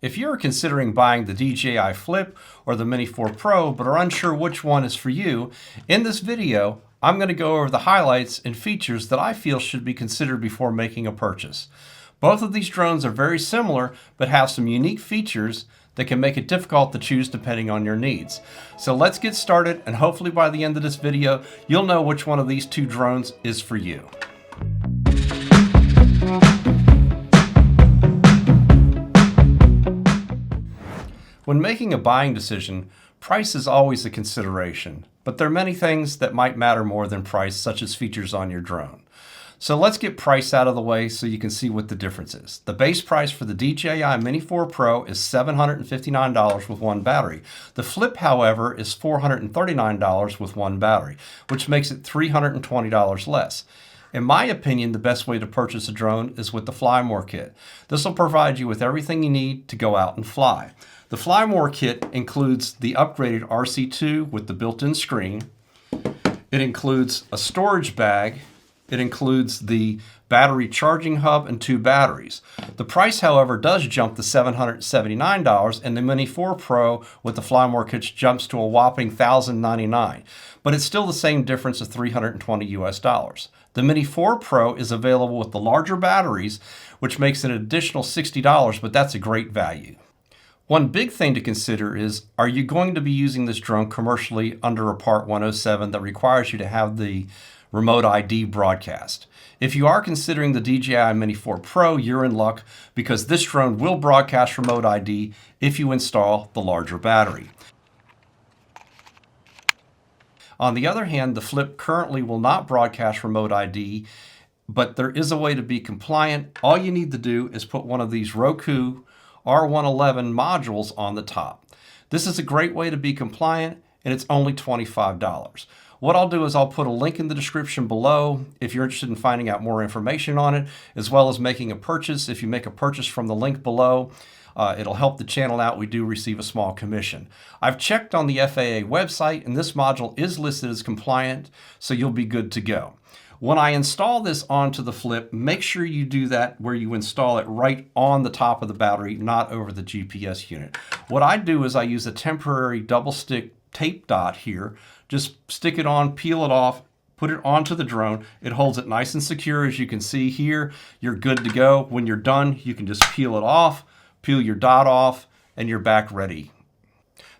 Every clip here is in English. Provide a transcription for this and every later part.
If you're considering buying the DJI Flip or the Mini 4 Pro but are unsure which one is for you, in this video, I'm going to go over the highlights and features that I feel should be considered before making a purchase. Both of these drones are very similar but have some unique features that can make it difficult to choose depending on your needs. So let's get started, and hopefully by the end of this video, you'll know which one of these two drones is for you. When making a buying decision, price is always a consideration, but there are many things that might matter more than price, such as features on your drone. So let's get price out of the way so you can see what the difference is. The base price for the DJI Mini 4 Pro is $759 with one battery. The Flip, however, is $439 with one battery, which makes it $320 less. In my opinion, the best way to purchase a drone is with the Fly More kit. This will provide you with everything you need to go out and fly. The Fly More kit includes the upgraded RC2 with the built-in screen. It includes a storage bag. It includes the battery charging hub and 2 batteries. The price, however, does jump to $779, and the Mini 4 Pro with the Fly More kit jumps to a whopping $1,099. But it's still the same difference of $320 US. The Mini 4 Pro is available with the larger batteries, which makes it an additional $60, but that's a great value. One big thing to consider is, are you going to be using this drone commercially under a Part 107 that requires you to have the Remote ID broadcast? If you are considering the DJI Mini 4 Pro, you're in luck because this drone will broadcast Remote ID if you install the larger battery. On the other hand, the Flip currently will not broadcast Remote ID, but there is a way to be compliant. All you need to do is put one of these Ruko R111 modules on the top. This is a great way to be compliant, and it's only $25. What I'll do is I'll put a link in the description below if you're interested in finding out more information on it, as well as making a purchase. If you make a purchase from the link below, it'll help the channel out. We do receive a small commission. I've checked on the FAA website, and this module is listed as compliant, so you'll be good to go. When I install this onto the Flip, make sure you do that where you install it right on the top of the battery, not over the GPS unit. What I do is I use a temporary double stick tape dot here. Just stick it on, peel it off, put it onto the drone. It holds it nice and secure. As you can see here, you're good to go. When you're done, you can just peel it off, peel your dot off, and you're back ready.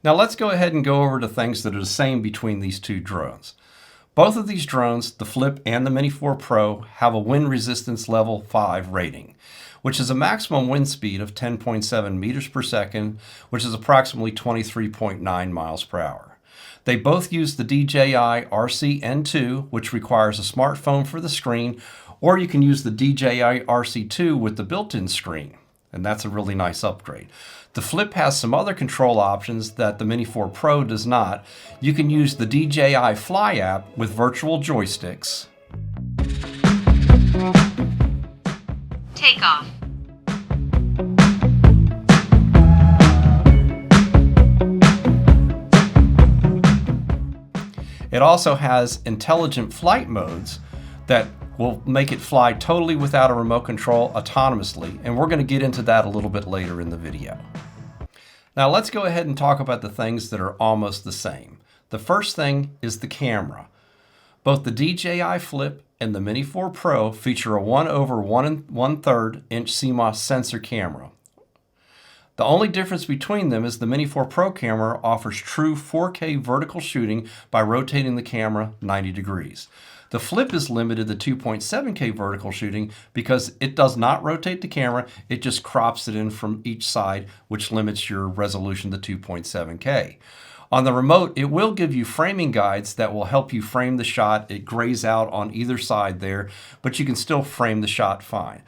Now let's go ahead and go over to things that are the same between these two drones. Both of these drones, the Flip and the Mini 4 Pro, have a wind resistance level 5 rating, which is a maximum wind speed of 10.7 meters per second, which is approximately 23.9 miles per hour. They both use the DJI RC-N2, which requires a smartphone for the screen, or you can use the DJI RC2 with the built-in screen, and that's a really nice upgrade. The Flip has some other control options that the Mini 4 Pro does not. You can use the DJI Fly app with virtual joysticks. Take off. It also has intelligent flight modes that will make it fly totally without a remote control autonomously, and we're going to get into that a little bit later in the video. Now let's go ahead and talk about the things that are almost the same. The first thing is the camera. Both the DJI Flip and the Mini 4 Pro feature a 1/1 inch CMOS sensor camera. The only difference between them is the Mini 4 Pro camera offers true 4K vertical shooting by rotating the camera 90 degrees. The Flip is limited to 2.7K vertical shooting because it does not rotate the camera, it just crops it in from each side, which limits your resolution to 2.7K. On the remote, it will give you framing guides that will help you frame the shot. It grays out on either side there, but you can still frame the shot fine.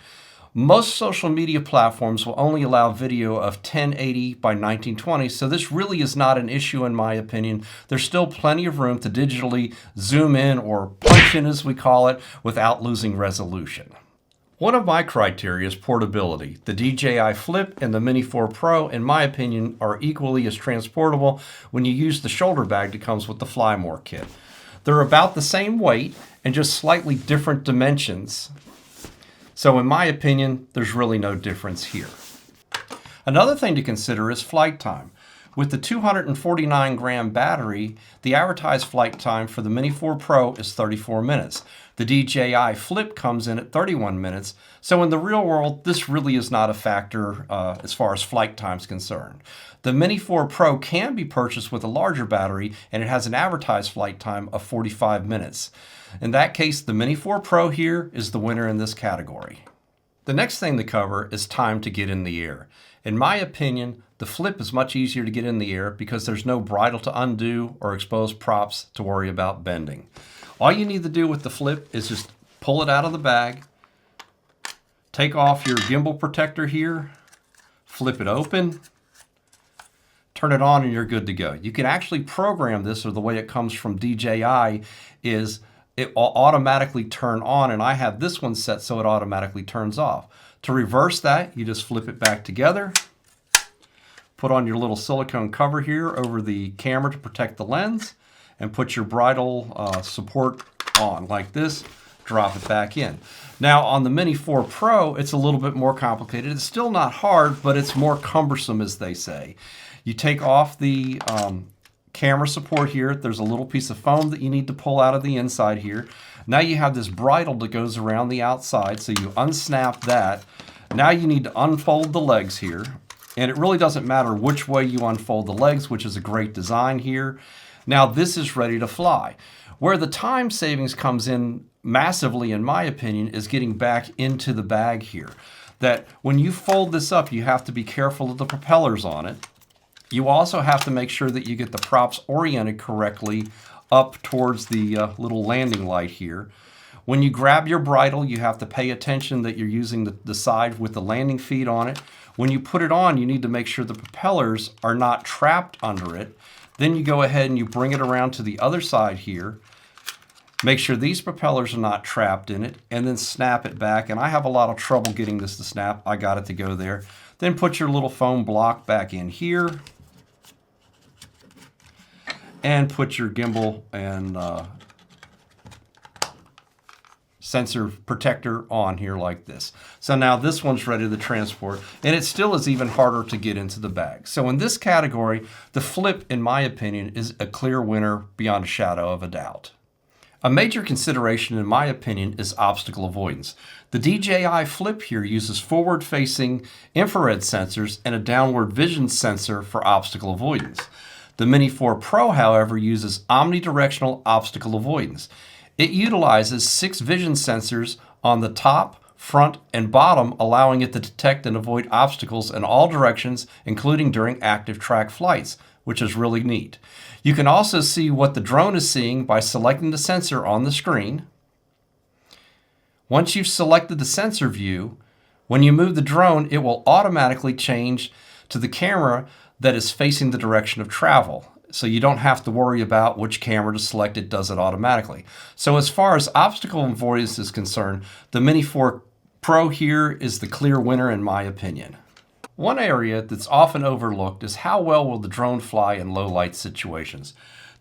Most social media platforms will only allow video of 1080 by 1920, so this really is not an issue in my opinion. There's still plenty of room to digitally zoom in, or punch in as we call it, without losing resolution. One of my criteria is portability. The DJI Flip and the Mini 4 Pro, in my opinion, are equally as transportable when you use the shoulder bag that comes with the Fly More kit. They're about the same weight and just slightly different dimensions. So in my opinion, there's really no difference here. Another thing to consider is flight time. With the 249 gram battery, the advertised flight time for the Mini 4 Pro is 34 minutes. The DJI Flip comes in at 31 minutes, so in the real world, this really is not a factor as far as flight time is concerned. The Mini 4 Pro can be purchased with a larger battery, and it has an advertised flight time of 45 minutes. In that case, the Mini 4 Pro here is the winner in this category. The next thing to cover is time to get in the air. In my opinion, the Flip is much easier to get in the air because there's no bridle to undo or exposed props to worry about bending. All you need to do with the Flip is just pull it out of the bag, take off your gimbal protector here, flip it open, turn it on, and you're good to go. You can actually program this, or the way it comes from DJI is it will automatically turn on, and I have this one set so it automatically turns off. To reverse that, you just flip it back together, put on your little silicone cover here over the camera to protect the lens, and put your bridle support on like this, drop it back in. Now on the Mini 4 Pro, it's a little bit more complicated. It's still not hard, but it's more cumbersome, as they say. You take off the camera support here. There's a little piece of foam that you need to pull out of the inside here. Now you have this bridle that goes around the outside, so you unsnap that. Now you need to unfold the legs here, and it really doesn't matter which way you unfold the legs, which is a great design here. Now this is ready to fly. Where the time savings comes in massively, in my opinion, is getting back into the bag here. That when you fold this up, you have to be careful of the propellers on it. You also have to make sure that you get the props oriented correctly up towards the little landing light here. When you grab your bridle, you have to pay attention that you're using the side with the landing feet on it. When you put it on, you need to make sure the propellers are not trapped under it. Then you go ahead and you bring it around to the other side here. Make sure these propellers are not trapped in it, and then snap it back. And I have a lot of trouble getting this to snap. I got it to go there. Then put your little foam block back in here, and put your gimbal and sensor protector on here like this. So now this one's ready to transport, and it still is even harder to get into the bag. So in this category, the Flip, in my opinion, is a clear winner beyond a shadow of a doubt. A major consideration, in my opinion, is obstacle avoidance. The DJI Flip here uses forward-facing infrared sensors and a downward vision sensor for obstacle avoidance. The Mini 4 Pro, however, uses omnidirectional obstacle avoidance. It utilizes 6 vision sensors on the top, front, and bottom, allowing it to detect and avoid obstacles in all directions, including during ActiveTrack flights, which is really neat. You can also see what the drone is seeing by selecting the sensor on the screen. Once you've selected the sensor view, when you move the drone, it will automatically change to the camera that is facing the direction of travel. So you don't have to worry about which camera to select, it does it automatically. So as far as obstacle avoidance is concerned, the Mini 4 Pro here is the clear winner in my opinion. One area that's often overlooked is how well will the drone fly in low light situations.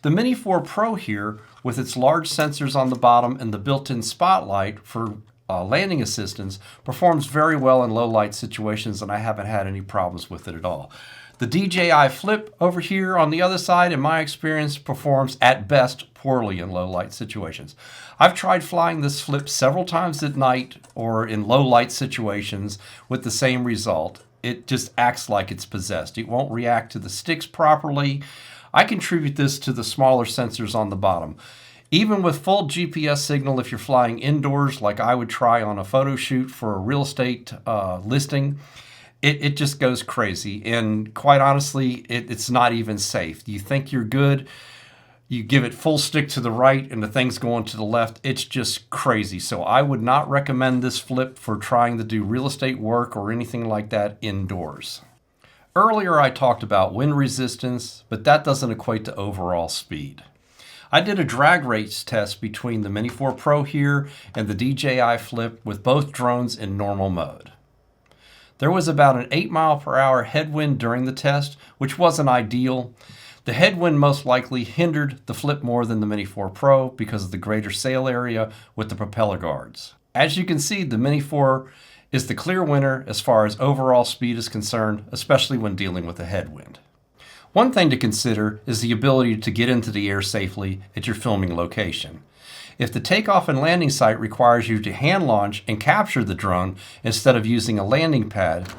The Mini 4 Pro here, with its large sensors on the bottom and the built-in spotlight for landing assistance, performs very well in low light situations, and I haven't had any problems with it at all. The DJI Flip over here on the other side, in my experience, performs at best poorly in low light situations. I've tried flying this Flip several times at night or in low light situations with the same result. It just acts like it's possessed. It won't react to the sticks properly. I contribute this to the smaller sensors on the bottom. Even with full GPS signal, if you're flying indoors like I would try on a photo shoot for a real estate listing, it just goes crazy. And quite honestly, it's not even safe. You think you're good, you give it full stick to the right and the thing's going to the left. It's just crazy. So I would not recommend this Flip for trying to do real estate work or anything like that indoors. Earlier I talked about wind resistance, but that doesn't equate to overall speed. I did a drag race test between the Mini 4 Pro here and the DJI Flip with both drones in normal mode. There was about an 8 mile/hour headwind during the test, which wasn't ideal. The headwind most likely hindered the Flip more than the Mini 4 Pro because of the greater sail area with the propeller guards. As you can see, the Mini 4 is the clear winner as far as overall speed is concerned, especially when dealing with a headwind. One thing to consider is the ability to get into the air safely at your filming location. If the takeoff and landing site requires you to hand launch and capture the drone instead of using a landing pad,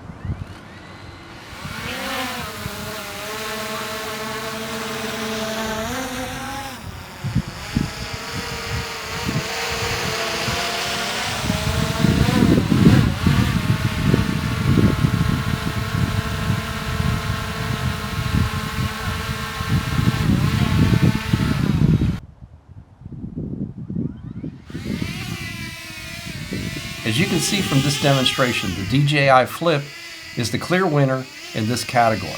as you can see from this demonstration, the DJI Flip is the clear winner in this category.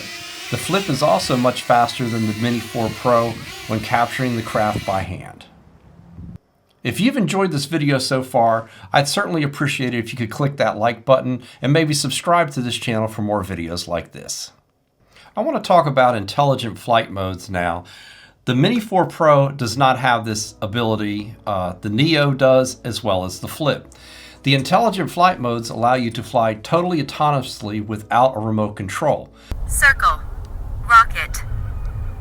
The Flip is also much faster than the Mini 4 Pro when capturing the craft by hand. If you've enjoyed this video so far, I'd certainly appreciate it if you could click that like button and maybe subscribe to this channel for more videos like this. I want to talk about intelligent flight modes now. The Mini 4 Pro does not have this ability. The Neo does, as well as the Flip. The intelligent flight modes allow you to fly totally autonomously without a remote control. Circle. Rocket.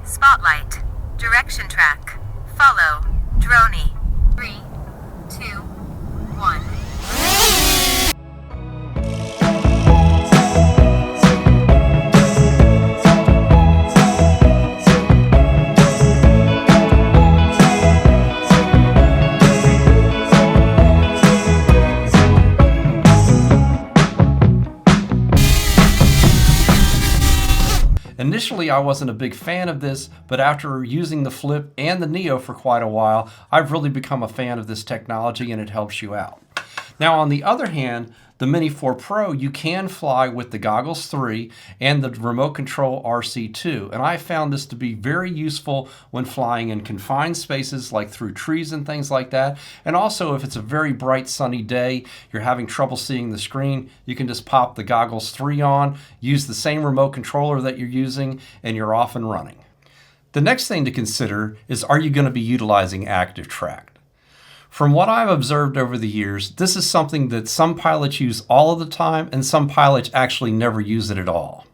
Spotlight. Direction track. Follow. Droney. 3, 2, 1. Initially, I wasn't a big fan of this, but after using the Flip and the Neo for quite a while, I've really become a fan of this technology and it helps you out. Now, on the other hand, the Mini 4 Pro, you can fly with the Goggles 3 and the Remote Control RC2, and I found this to be very useful when flying in confined spaces like through trees and things like that, and also if it's a very bright sunny day, you're having trouble seeing the screen, you can just pop the Goggles 3 on, use the same remote controller that you're using, and you're off and running. The next thing to consider is, are you going to be utilizing ActiveTrack? From what I've observed over the years, this is something that some pilots use all of the time and some pilots actually never use it at all.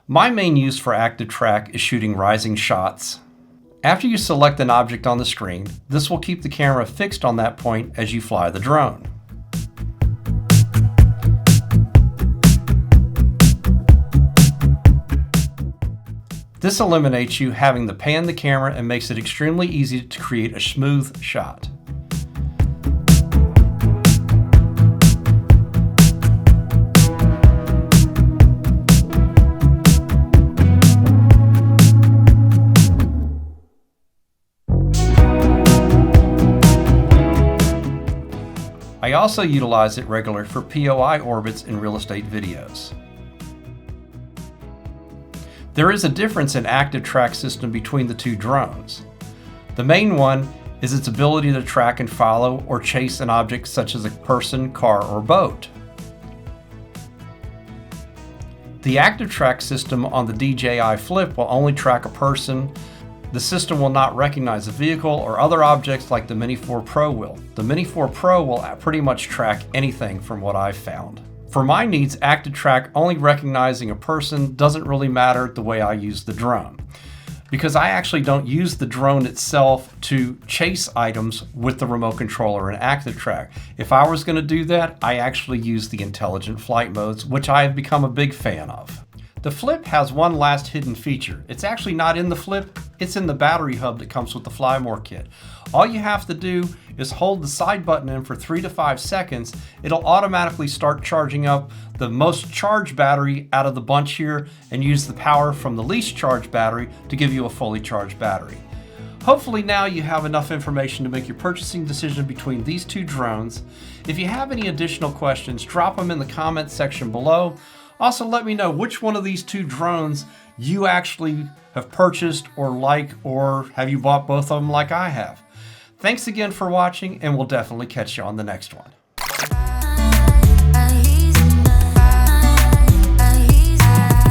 My main use for ActiveTrack is shooting rising shots. After you select an object on the screen, this will keep the camera fixed on that point as you fly the drone. This eliminates you having to pan the camera and makes it extremely easy to create a smooth shot. I also utilize it regularly for POI orbits in real estate videos. There is a difference in ActiveTrack system between the two drones. The main one is its ability to track and follow or chase an object such as a person, car, or boat. The ActiveTrack system on the DJI Flip will only track a person. The system will not recognize a vehicle or other objects like the Mini 4 Pro will. The Mini 4 Pro will pretty much track anything from what I've found. For my needs, ActiveTrack only recognizing a person doesn't really matter the way I use the drone, because I actually don't use the drone itself to chase items with the remote controller and ActiveTrack. If I was going to do that, I actually use the intelligent flight modes, which I have become a big fan of. The Flip has one last hidden feature. It's actually not in the Flip, it's in the battery hub that comes with the Fly More kit. All you have to do is hold the side button in for 3 to 5 seconds. It'll automatically start charging up the most charged battery out of the bunch here and use the power from the least charged battery to give you a fully charged battery. Hopefully now you have enough information to make your purchasing decision between these two drones. If you have any additional questions, drop them in the comment section below. Also, let me know which one of these two drones you actually have purchased or like, or have you bought both of them like I have. Thanks again for watching, and we'll definitely catch you on the next one.